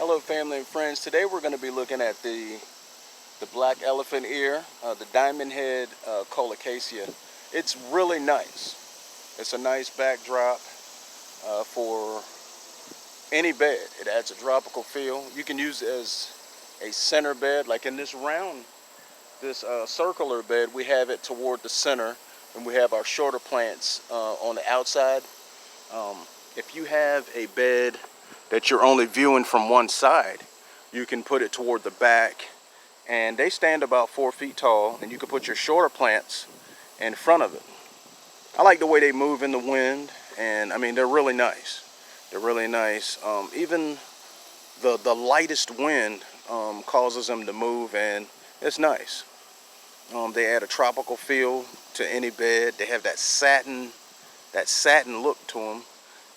Hello family and friends. Today we're going to be looking at the black elephant ear, the diamond head colocasia. It's really nice. It's a nice backdrop for any bed. It adds a tropical feel. You can use it as a center bed, like in this circular bed. We have it toward the center, and we have our shorter plants on the outside. If you have a bed that you're only viewing from one side, you can put it toward the back, and they stand about 4 feet tall, and you can put your shorter plants in front of it. I like the way they move in the wind, and I mean, they're really nice. They're really nice. Even the lightest wind causes them to move, and it's nice. They add a tropical feel to any bed. They have that satin look to them.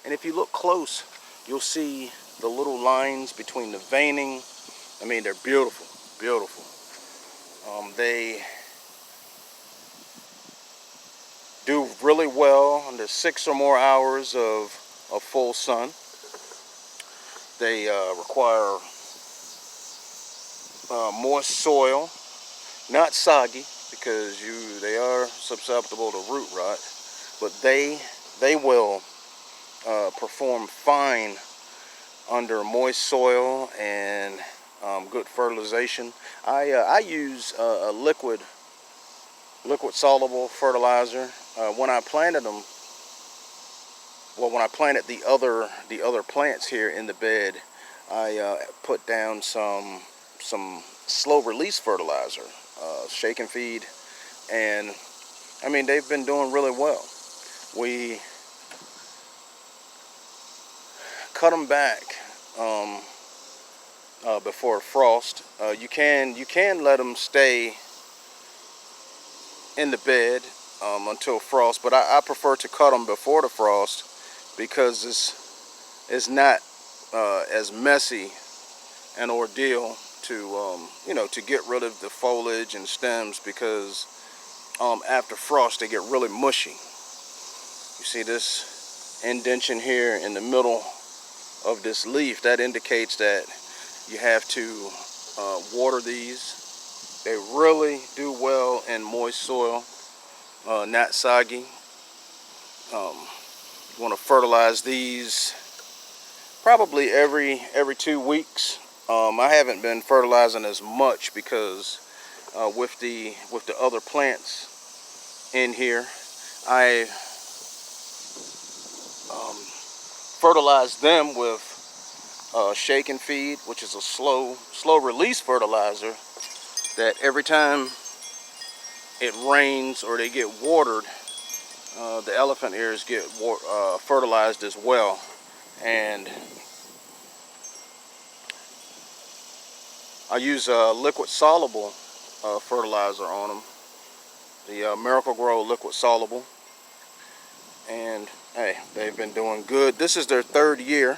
And if you look close, you'll see the little lines between the veining. I mean, they're beautiful, beautiful. They do really well under 6 or more hours of full sun. They require moist soil, not soggy, because they are susceptible to root rot, but they will perform fine under moist soil and good fertilization. I use a liquid soluble fertilizer. When I planted them, when I planted the other plants here in the bed, I put down some slow release fertilizer, shake and feed, and I mean, they've been doing really well. We cut them back before frost. You can let them stay in the bed until frost, but I prefer to cut them before the frost because it's not as messy an ordeal to to get rid of the foliage and stems, because after frost they get really mushy. You see this indentation here in the middle of this leaf? That indicates that you have to water these. They really do well in moist soil, not soggy. You want to fertilize these probably every 2 weeks. I haven't been fertilizing as much because with the other plants in here, I fertilize them with shake and feed, which is a slow release fertilizer that every time it rains or they get watered, the elephant ears get fertilized as well. And I use a liquid soluble fertilizer on them, the Miracle-Gro liquid soluble, and hey, they've been doing good. This is their 3rd year.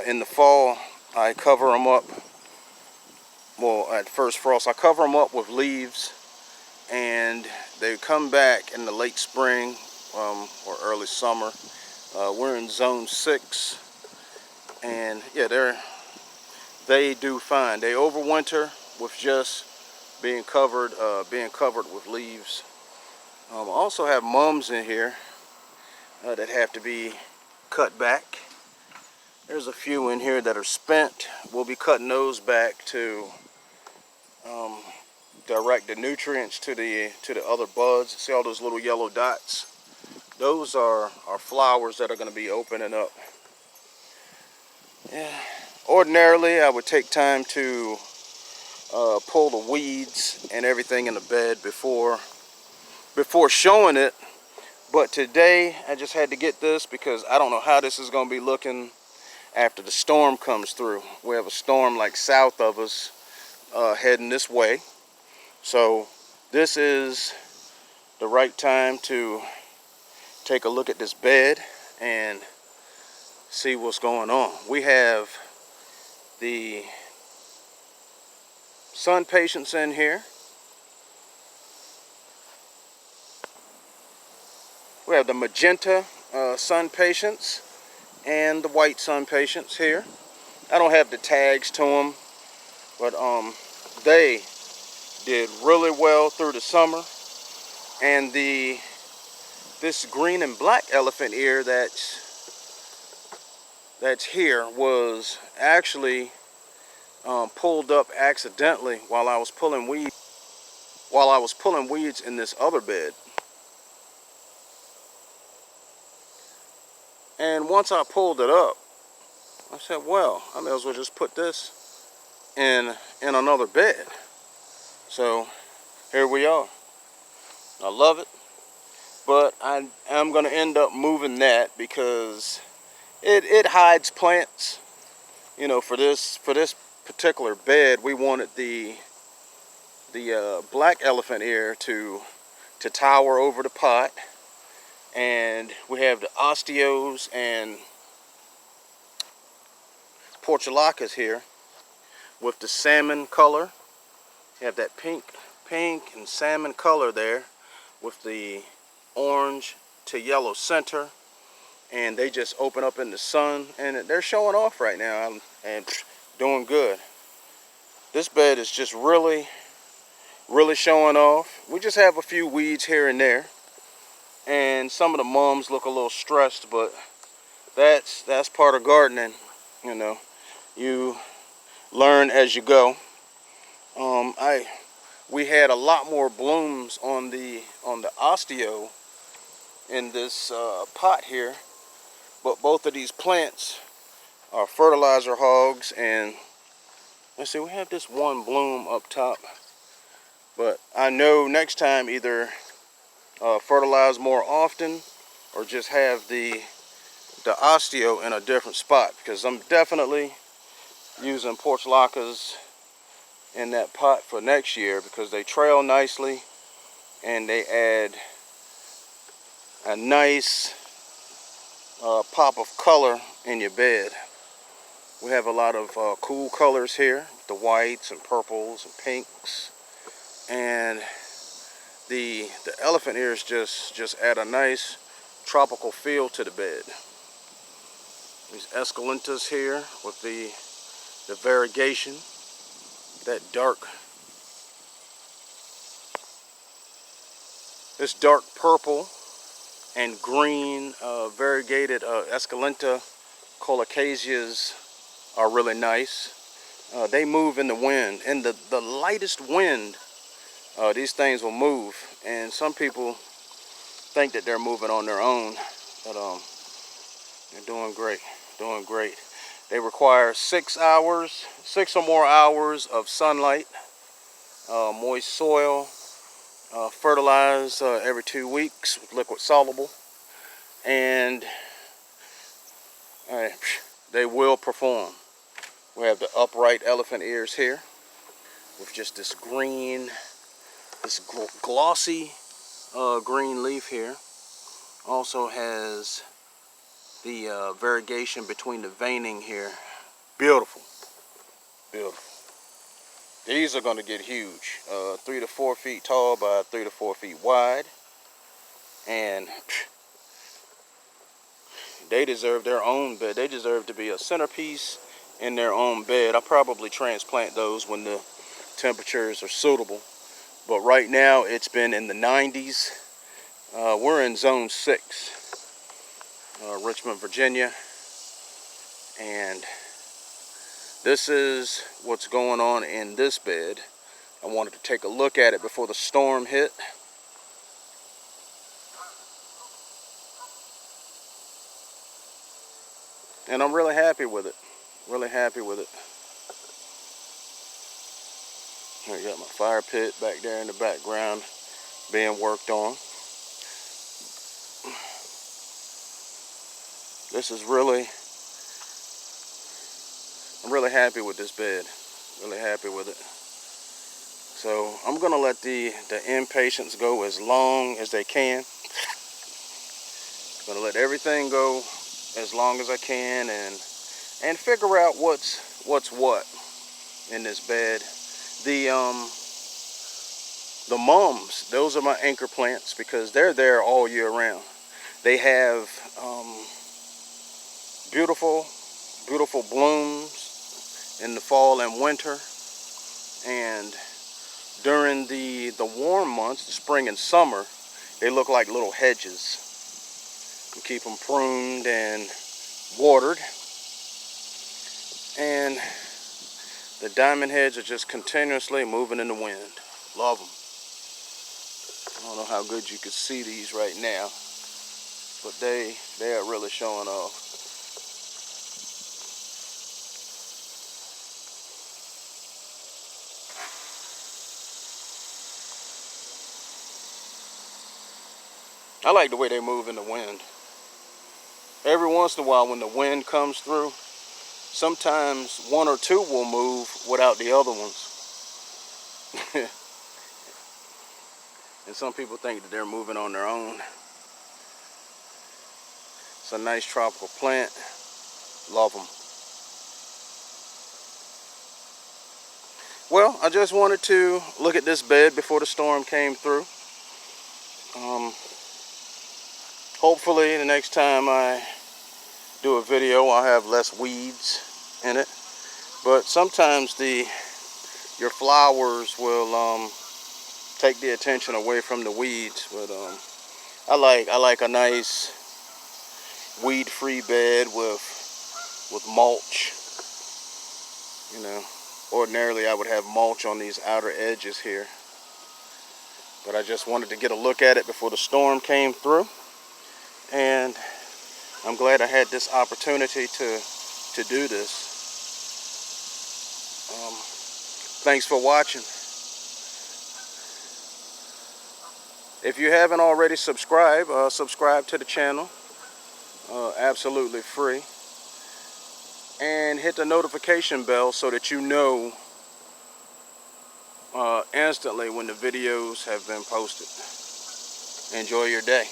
In the fall, I cover them up. Well, at first frost, I cover them up with leaves, and they come back in the late spring or early summer. We're in zone 6, and yeah, they do fine. They overwinter with just being covered with leaves. I also have mums in here that have to be cut back. There's a few in here that are spent. We'll be cutting those back to direct the nutrients to the other buds. See all those little yellow dots? Those are flowers that are going to be opening up. Yeah. Ordinarily, I would take time to pull the weeds and everything in the bed before showing it. But today, I just had to get this because I don't know how this is going to be looking after the storm comes through. We have a storm like south of us heading this way. So this is the right time to take a look at this bed and see what's going on. We have the sun patients in here. We have the magenta sun patients and the white sun patients here. I don't have the tags to them, but they did really well through the summer. And this green and black elephant ear that's here was actually pulled up accidentally while I was pulling weeds in this other bed. And once I pulled it up, I said, well, I may as well just put this in another bed. So here we are. I love it, but I am going to end up moving that because it hides plants. You know, for this particular bed, we wanted the black elephant ear to tower over the pot, and we have the osteos and portulacas here with the salmon color. You have that pink and salmon color there with the orange to yellow center, and they just open up in the sun, and they're showing off right now and doing good. This bed is just really showing off. We just have a few weeds here and there, and some of the mums look a little stressed, but that's part of gardening. You know, you learn as you go. We had a lot more blooms on the osteo in this pot here, but both of these plants are fertilizer hogs. And let's see, we have this one bloom up top, but I know next time either fertilize more often or just have the osteo in a different spot, because I'm definitely using portulacas in that pot for next year because they trail nicely and they add a nice pop of color in your bed. We have a lot of cool colors here, the whites and purples and pinks, and the elephant ears just add a nice tropical feel to the bed. These escalentas here with the variegation, this dark purple and green variegated Escalenta colocaceas are really nice. They move in the wind. In the lightest wind, these things will move. And some people think that they're moving on their own, but they're doing great, doing great. They require 6 or more hours of sunlight, moist soil, fertilize every 2 weeks with liquid soluble, and they will perform. We have the upright elephant ears here with just this green, this glossy green leaf here. Also has the variegation between the veining here. Beautiful, beautiful. These are going to get huge, 3 to 4 feet tall by 3 to 4 feet wide, and they deserve their own bed. They deserve to be a centerpiece in their own bed. I'll probably transplant those when the temperatures are suitable, but right now it's been in the 90s. We're in zone 6, Richmond, Virginia, and this is what's going on in this bed. I wanted to take a look at it before the storm hit. And I'm really happy with it. Really happy with it. Here, I got my fire pit back there in the background being worked on. This is I'm really happy with this bed. Really happy with it. So I'm gonna let the impatiens go as long as they can. Gonna let everything go as long as I can and figure out what's what in this bed. The mums, those are my anchor plants because they're there all year round. They have beautiful blooms in the fall and winter, and during the warm months, the spring and summer, they look like little hedges. You keep them pruned and watered, and the diamond heads are just continuously moving in the wind. Love them. I don't know how good you could see these right now, but they are really showing off. I like the way they move in the wind. Every once in a while when the wind comes through, sometimes one or two will move without the other ones. And some people think that they're moving on their own. It's a nice tropical plant. Love them. Well, I just wanted to look at this bed before the storm came through. Hopefully the next time I do a video I'll have less weeds in it. But sometimes your flowers will take the attention away from the weeds. But I like a nice weed-free bed with mulch. You know, ordinarily I would have mulch on these outer edges here, but I just wanted to get a look at it before the storm came through, and I'm glad I had this opportunity to do this. Thanks for watching. If you haven't already subscribed, subscribe to the channel. Absolutely free. And hit the notification bell so that you know instantly when the videos have been posted. Enjoy your day.